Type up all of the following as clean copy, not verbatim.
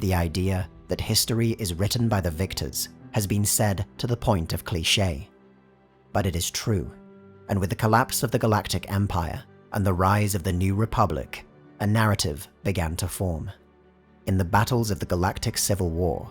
The idea that history is written by the victors has been said to the point of cliché. But it is true, and with the collapse of the Galactic Empire and the rise of the New Republic, a narrative began to form. In the battles of the Galactic Civil War,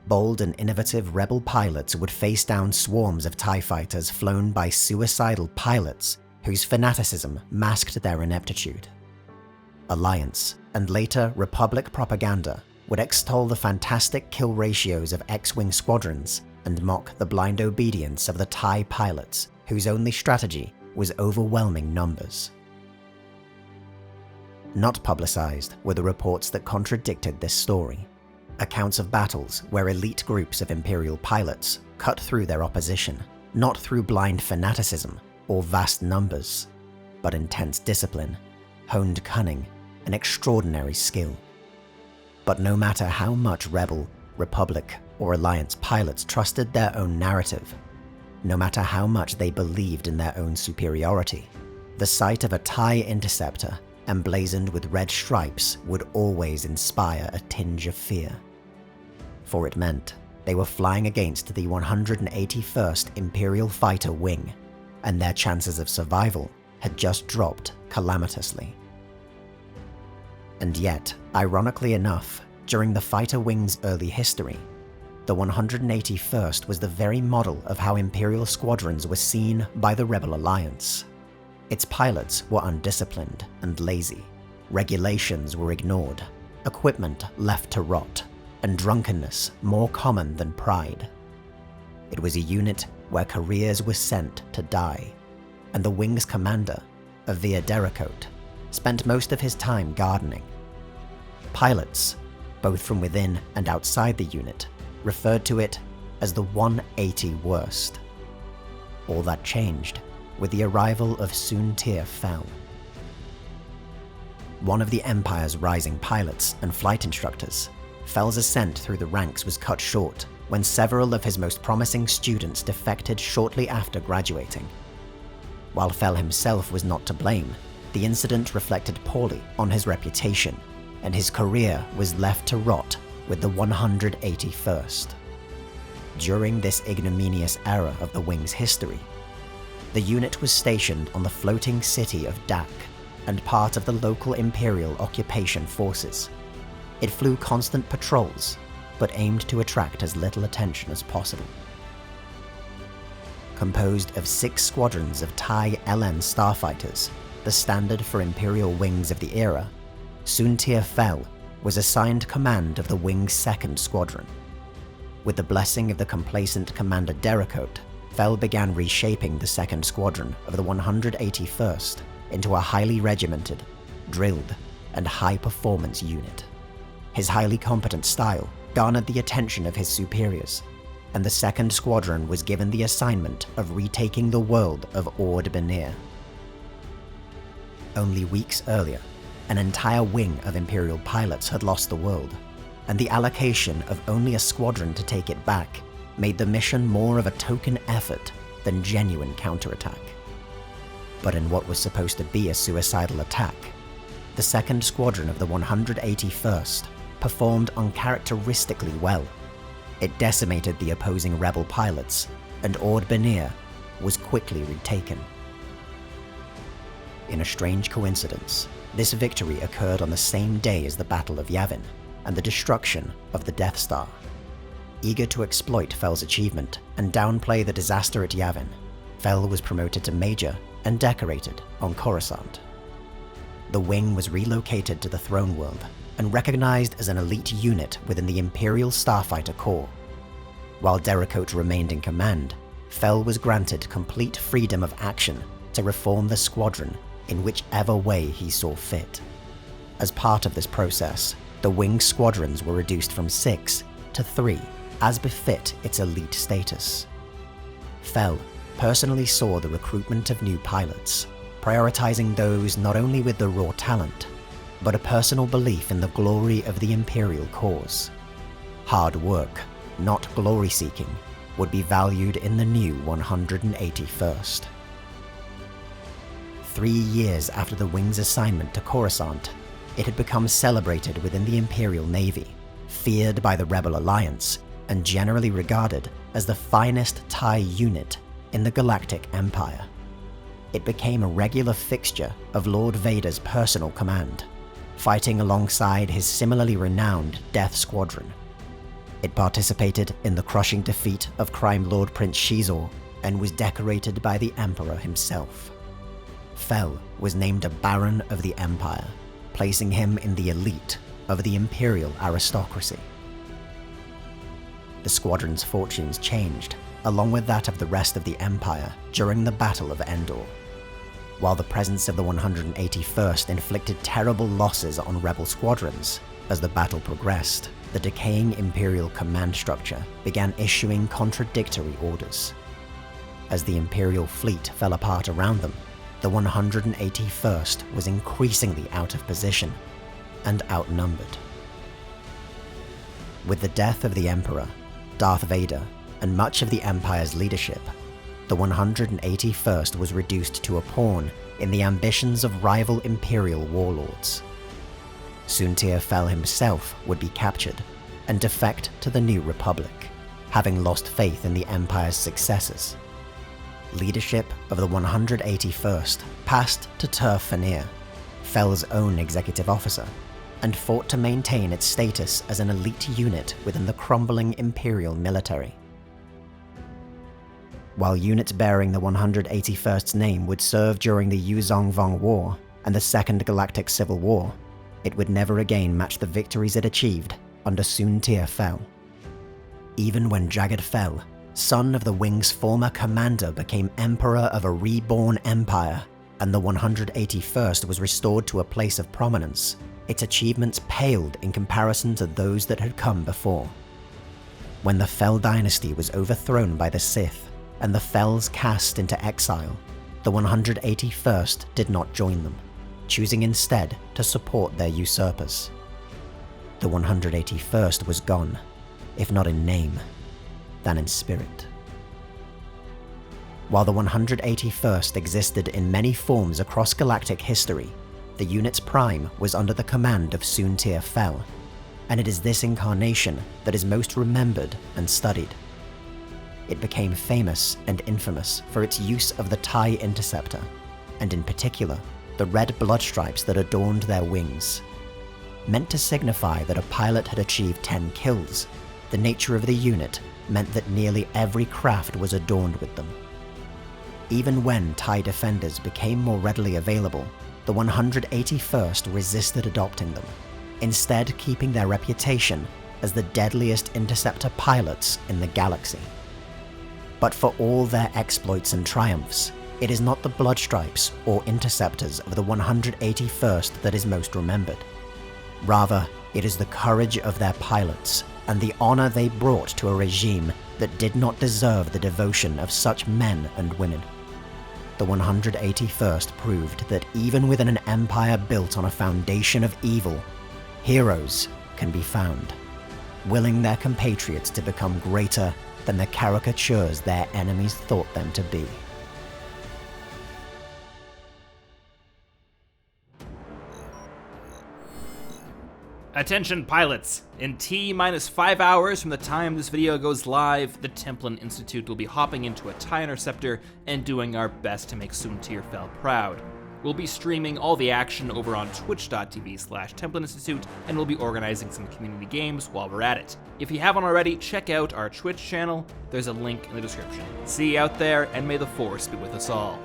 bold and innovative rebel pilots would face down swarms of TIE fighters flown by suicidal pilots whose fanaticism masked their ineptitude. Alliance, and later Republic propaganda, would extol the fantastic kill ratios of X-Wing squadrons and mock the blind obedience of the TIE pilots whose only strategy was overwhelming numbers. Not publicized were the reports that contradicted this story. Accounts of battles where elite groups of Imperial pilots cut through their opposition, not through blind fanaticism or vast numbers, but intense discipline, honed cunning, and extraordinary skill. But no matter how much Rebel, Republic, or Alliance pilots trusted their own narrative, no matter how much they believed in their own superiority, the sight of a TIE Interceptor emblazoned with red stripes would always inspire a tinge of fear. For it meant they were flying against the 181st Imperial Fighter Wing, and their chances of survival had just dropped calamitously. And yet, ironically enough, during the Fighter Wing's early history, the 181st was the very model of how Imperial squadrons were seen by the Rebel Alliance. Its pilots were undisciplined and lazy, regulations were ignored, equipment left to rot, and drunkenness more common than pride. It was a unit where careers were sent to die, and the wing's commander, Avir Dericote, spent most of his time gardening. Pilots, both from within and outside the unit, referred to it as the 181st. All that changed with the arrival of Soontir Fel. One of the Empire's rising pilots and flight instructors, Fel's ascent through the ranks was cut short when several of his most promising students defected shortly after graduating. While Fel himself was not to blame, the incident reflected poorly on his reputation, and his career was left to rot with the 181st. During this ignominious era of the Wing's history, the unit was stationed on the floating city of Dak and part of the local Imperial occupation forces. It flew constant patrols, but aimed to attract as little attention as possible. Composed of 6 squadrons of TIE LN starfighters, the standard for Imperial wings of the era, Soontir Fel was assigned command of the Wing's 2nd Squadron. With the blessing of the complacent Commander Dericote, Fel began reshaping the 2nd Squadron of the 181st into a highly regimented, drilled, and high-performance unit. His highly competent style garnered the attention of his superiors, and the 2nd Squadron was given the assignment of retaking the world of Ord Benir. Only weeks earlier, an entire wing of Imperial pilots had lost the world, and the allocation of only a squadron to take it back made the mission more of a token effort than genuine counterattack. But in what was supposed to be a suicidal attack, the 2nd Squadron of the 181st performed uncharacteristically well. It decimated the opposing rebel pilots, and Ord Benir was quickly retaken. In a strange coincidence, this victory occurred on the same day as the Battle of Yavin and the destruction of the Death Star. Eager to exploit Fel's achievement and downplay the disaster at Yavin, Fel was promoted to Major and decorated on Coruscant. The wing was relocated to the Throne World and recognized as an elite unit within the Imperial Starfighter Corps. While Dericote remained in command, Fel was granted complete freedom of action to reform the squadron in whichever way he saw fit. As part of this process, the wing squadrons were reduced from 6 to 3, as befit its elite status. Fel personally saw the recruitment of new pilots, prioritizing those not only with the raw talent, but a personal belief in the glory of the Imperial cause. Hard work, not glory-seeking, would be valued in the new 181st. 3 years after the Wing's assignment to Coruscant, it had become celebrated within the Imperial Navy feared by the Rebel Alliance, and generally regarded as the finest TIE unit in the Galactic Empire. It became a regular fixture of Lord Vader's personal command, fighting alongside his similarly renowned Death Squadron. It participated in the crushing defeat of Crime Lord Prince Shizor and was decorated by the Emperor himself. Fel was named a Baron of the Empire, placing him in the elite of the Imperial aristocracy. The squadron's fortunes changed, along with that of the rest of the Empire, during the Battle of Endor. While the presence of the 181st inflicted terrible losses on rebel squadrons, as the battle progressed, the decaying Imperial command structure began issuing contradictory orders. As the Imperial fleet fell apart around them, the 181st was increasingly out of position and outnumbered. With the death of the Emperor, Darth Vader, and much of the Empire's leadership, the 181st was reduced to a pawn in the ambitions of rival Imperial warlords. Soontir Fel himself would be captured and defect to the New Republic, having lost faith in the Empire's successors. Leadership of the 181st passed to Tur Fanir, Fel's own executive officer, and fought to maintain its status as an elite unit within the crumbling Imperial military. While units bearing the 181st's name would serve during the Yuzong-Vong War and the Second Galactic Civil War, it would never again match the victories it achieved under Soontir Fel. Even when Jagged Fel, son of the Wing's former commander, became Emperor of a reborn empire, and the 181st was restored to a place of prominence, its achievements paled in comparison to those that had come before. When the Fel dynasty was overthrown by the Sith, and the Fels cast into exile, the 181st did not join them, choosing instead to support their usurpers. The 181st was gone, if not in name, than in spirit. While the 181st existed in many forms across galactic history, the unit's prime was under the command of Soontir Fel, and it is this incarnation that is most remembered and studied. It became famous and infamous for its use of the Tie Interceptor, and in particular, the red blood stripes that adorned their wings. Meant to signify that a pilot had achieved 10 kills, the nature of the unit meant that nearly every craft was adorned with them. Even when TIE defenders became more readily available, the 181st resisted adopting them, instead keeping their reputation as the deadliest interceptor pilots in the galaxy. But for all their exploits and triumphs, it is not the bloodstripes or interceptors of the 181st that is most remembered. Rather, it is the courage of their pilots and the honor they brought to a regime that did not deserve the devotion of such men and women. The 181st proved that even within an empire built on a foundation of evil, heroes can be found, willing their compatriots to become greater than the caricatures their enemies thought them to be. Attention pilots! In T-5 hours from the time this video goes live, the Templin Institute will be hopping into a Tie Interceptor and doing our best to make Soontir Fel proud. We'll be streaming all the action over on twitch.tv/Templin Institute, and we'll be organizing some community games while we're at it. If you haven't already, check out our Twitch channel. There's a link in the description. See you out there, and may the Force be with us all.